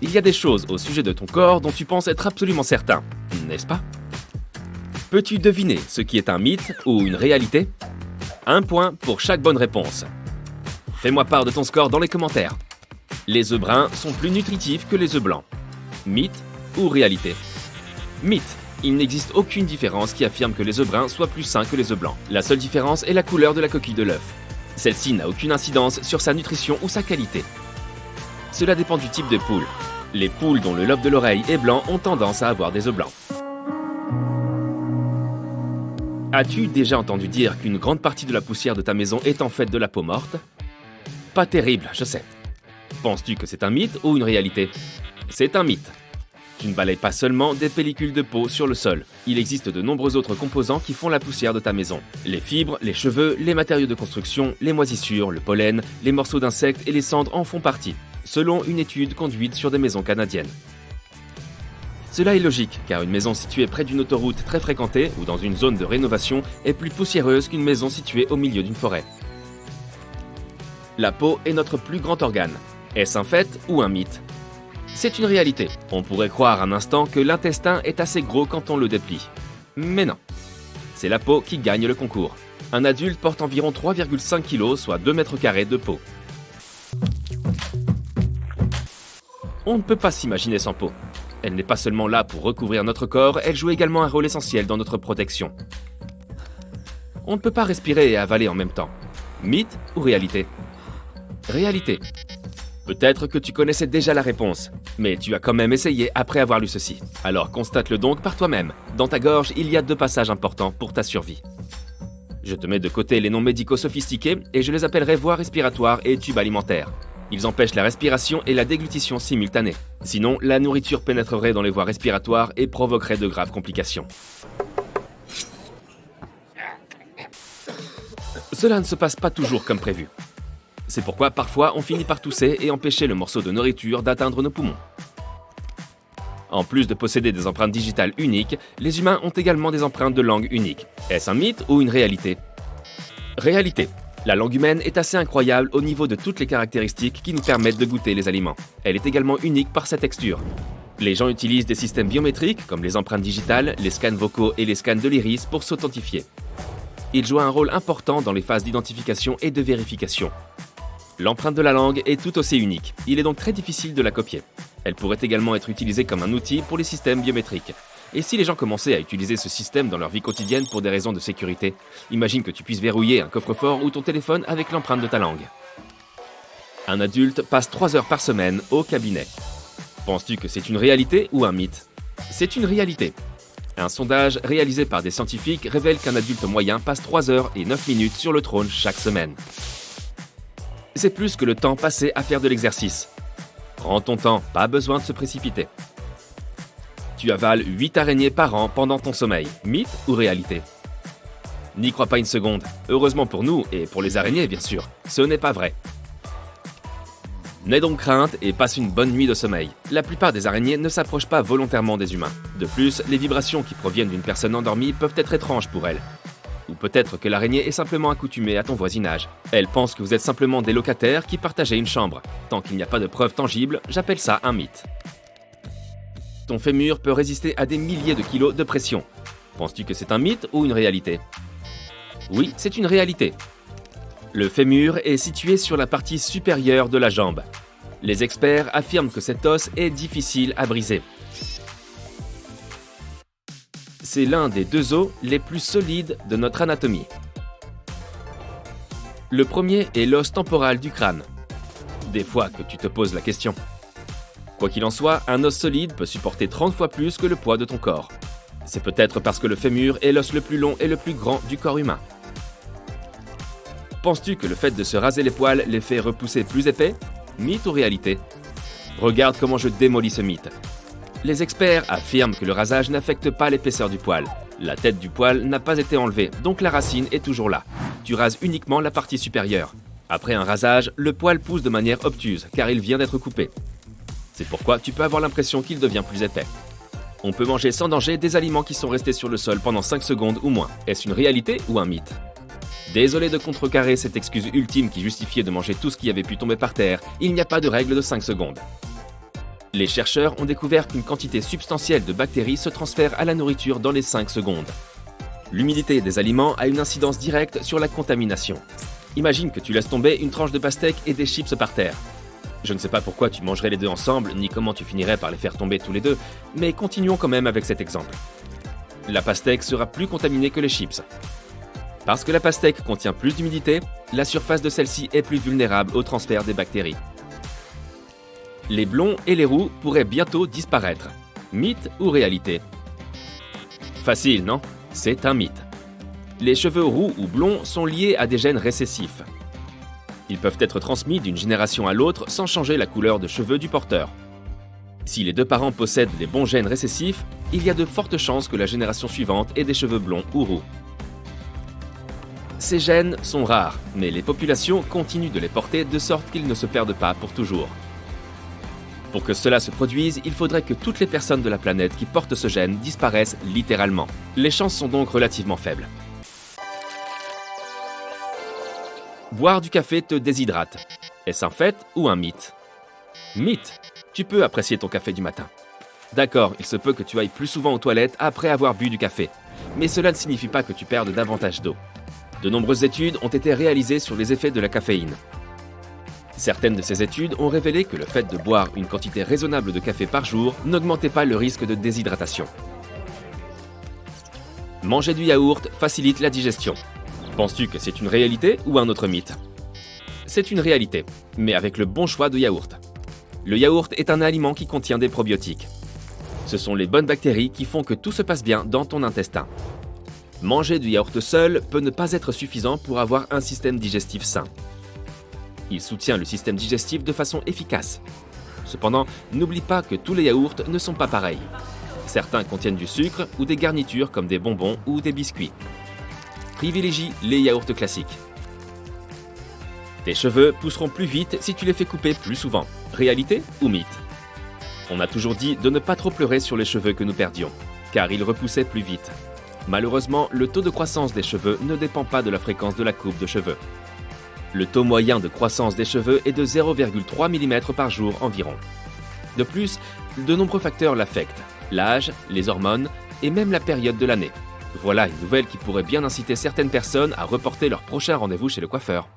Il y a des choses au sujet de ton corps dont tu penses être absolument certain, n'est-ce pas? Peux-tu deviner ce qui est un mythe ou une réalité? 1 point pour chaque bonne réponse. Fais-moi part de ton score dans les commentaires. Les œufs bruns sont plus nutritifs que les œufs blancs. Mythe ou réalité? Mythe. Il n'existe aucune différence qui affirme que les œufs bruns soient plus sains que les œufs blancs. La seule différence est la couleur de la coquille de l'œuf. Celle-ci n'a aucune incidence sur sa nutrition ou sa qualité. Cela dépend du type de poule. Les poules dont le lobe de l'oreille est blanc ont tendance à avoir des œufs blancs. As-tu déjà entendu dire qu'une grande partie de la poussière de ta maison est en fait de la peau morte? Pas terrible, je sais. Penses-tu que c'est un mythe ou une réalité? C'est un mythe. Tu ne balayes pas seulement des pellicules de peau sur le sol. Il existe de nombreux autres composants qui font la poussière de ta maison. Les fibres, les cheveux, les matériaux de construction, les moisissures, le pollen, les morceaux d'insectes et les cendres en font partie, selon une étude conduite sur des maisons canadiennes. Cela est logique, car une maison située près d'une autoroute très fréquentée ou dans une zone de rénovation est plus poussiéreuse qu'une maison située au milieu d'une forêt. La peau est notre plus grand organe. Est-ce un fait ou un mythe? C'est une réalité. On pourrait croire un instant que l'intestin est assez gros quand on le déplie. Mais non. C'est la peau qui gagne le concours. Un adulte porte environ 3,5 kg, soit 2 mètres carrés de peau. On ne peut pas s'imaginer sans peau. Elle n'est pas seulement là pour recouvrir notre corps, elle joue également un rôle essentiel dans notre protection. On ne peut pas respirer et avaler en même temps. Mythe ou réalité? Réalité. Peut-être que tu connaissais déjà la réponse, mais tu as quand même essayé après avoir lu ceci. Alors constate-le donc par toi-même. Dans ta gorge, il y a 2 passages importants pour ta survie. Je te mets de côté les noms médicaux sophistiqués et je les appellerai voies respiratoires et tubes alimentaires. Ils empêchent la respiration et la déglutition simultanée. Sinon, la nourriture pénétrerait dans les voies respiratoires et provoquerait de graves complications. Cela ne se passe pas toujours comme prévu. C'est pourquoi parfois on finit par tousser et empêcher le morceau de nourriture d'atteindre nos poumons. En plus de posséder des empreintes digitales uniques, les humains ont également des empreintes de langue uniques. Est-ce un mythe ou une réalité? Réalité. La langue humaine est assez incroyable au niveau de toutes les caractéristiques qui nous permettent de goûter les aliments. Elle est également unique par sa texture. Les gens utilisent des systèmes biométriques comme les empreintes digitales, les scans vocaux et les scans de l'iris pour s'authentifier. Ils jouent un rôle important dans les phases d'identification et de vérification. L'empreinte de la langue est tout aussi unique. Il est donc très difficile de la copier. Elle pourrait également être utilisée comme un outil pour les systèmes biométriques. Et si les gens commençaient à utiliser ce système dans leur vie quotidienne pour des raisons de sécurité, imagine que tu puisses verrouiller un coffre-fort ou ton téléphone avec l'empreinte de ta langue. Un adulte passe 3 heures par semaine au cabinet. Penses-tu que c'est une réalité ou un mythe? C'est une réalité. Un sondage réalisé par des scientifiques révèle qu'un adulte moyen passe 3 heures et 9 minutes sur le trône chaque semaine. C'est plus que le temps passé à faire de l'exercice. Prends ton temps, pas besoin de se précipiter. Tu avales 8 araignées par an pendant ton sommeil. Mythe ou réalité? N'y crois pas une seconde. Heureusement pour nous, et pour les araignées bien sûr, ce n'est pas vrai. N'aie donc crainte et passe une bonne nuit de sommeil. La plupart des araignées ne s'approchent pas volontairement des humains. De plus, les vibrations qui proviennent d'une personne endormie peuvent être étranges pour elle. Ou peut-être que l'araignée est simplement accoutumée à ton voisinage. Elle pense que vous êtes simplement des locataires qui partageaient une chambre. Tant qu'il n'y a pas de preuves tangibles, j'appelle ça un mythe. Ton fémur peut résister à des milliers de kilos de pression. Penses-tu que c'est un mythe ou une réalité? Oui, c'est une réalité. Le fémur est situé sur la partie supérieure de la jambe. Les experts affirment que cet os est difficile à briser. C'est l'un des 2 os les plus solides de notre anatomie. Le premier est l'os temporal du crâne. Des fois que tu te poses la question. Quoi qu'il en soit, un os solide peut supporter 30 fois plus que le poids de ton corps. C'est peut-être parce que le fémur est l'os le plus long et le plus grand du corps humain. Penses-tu que le fait de se raser les poils les fait repousser plus épais? Mythe ou réalité? Regarde comment je démolis ce mythe. Les experts affirment que le rasage n'affecte pas l'épaisseur du poil. La tête du poil n'a pas été enlevée, donc la racine est toujours là. Tu rases uniquement la partie supérieure. Après un rasage, le poil pousse de manière obtuse, car il vient d'être coupé. C'est pourquoi tu peux avoir l'impression qu'il devient plus épais. On peut manger sans danger des aliments qui sont restés sur le sol pendant 5 secondes ou moins. Est-ce une réalité ou un mythe? Désolé de contrecarrer cette excuse ultime qui justifiait de manger tout ce qui avait pu tomber par terre, il n'y a pas de règle de 5 secondes. Les chercheurs ont découvert qu'une quantité substantielle de bactéries se transfère à la nourriture dans les 5 secondes. L'humidité des aliments a une incidence directe sur la contamination. Imagine que tu laisses tomber une tranche de pastèque et des chips par terre. Je ne sais pas pourquoi tu mangerais les deux ensemble, ni comment tu finirais par les faire tomber tous les deux, mais continuons quand même avec cet exemple. La pastèque sera plus contaminée que les chips. Parce que la pastèque contient plus d'humidité, la surface de celle-ci est plus vulnérable au transfert des bactéries. Les blonds et les roux pourraient bientôt disparaître. Mythe ou réalité? Facile, non? C'est un mythe. Les cheveux roux ou blonds sont liés à des gènes récessifs. Ils peuvent être transmis d'une génération à l'autre sans changer la couleur de cheveux du porteur. Si les deux parents possèdent les bons gènes récessifs, il y a de fortes chances que la génération suivante ait des cheveux blonds ou roux. Ces gènes sont rares, mais les populations continuent de les porter de sorte qu'ils ne se perdent pas pour toujours. Pour que cela se produise, il faudrait que toutes les personnes de la planète qui portent ce gène disparaissent littéralement. Les chances sont donc relativement faibles. Boire du café te déshydrate. Est-ce un fait ou un mythe? Mythe. Tu peux apprécier ton café du matin. D'accord, il se peut que tu ailles plus souvent aux toilettes après avoir bu du café. Mais cela ne signifie pas que tu perdes davantage d'eau. De nombreuses études ont été réalisées sur les effets de la caféine. Certaines de ces études ont révélé que le fait de boire une quantité raisonnable de café par jour n'augmentait pas le risque de déshydratation. Manger du yaourt facilite la digestion. Penses-tu que c'est une réalité ou un autre mythe? C'est une réalité, mais avec le bon choix de yaourt. Le yaourt est un aliment qui contient des probiotiques. Ce sont les bonnes bactéries qui font que tout se passe bien dans ton intestin. Manger du yaourt seul peut ne pas être suffisant pour avoir un système digestif sain. Il soutient le système digestif de façon efficace. Cependant, n'oublie pas que tous les yaourts ne sont pas pareils. Certains contiennent du sucre ou des garnitures comme des bonbons ou des biscuits. Privilégie les yaourts classiques. Tes cheveux pousseront plus vite si tu les fais couper plus souvent. Réalité ou mythe? On a toujours dit de ne pas trop pleurer sur les cheveux que nous perdions, car ils repoussaient plus vite. Malheureusement, le taux de croissance des cheveux ne dépend pas de la fréquence de la coupe de cheveux. Le taux moyen de croissance des cheveux est de 0,3 mm par jour environ. De plus, de nombreux facteurs l'affectent, l'âge, les hormones et même la période de l'année. Voilà une nouvelle qui pourrait bien inciter certaines personnes à reporter leur prochain rendez-vous chez le coiffeur.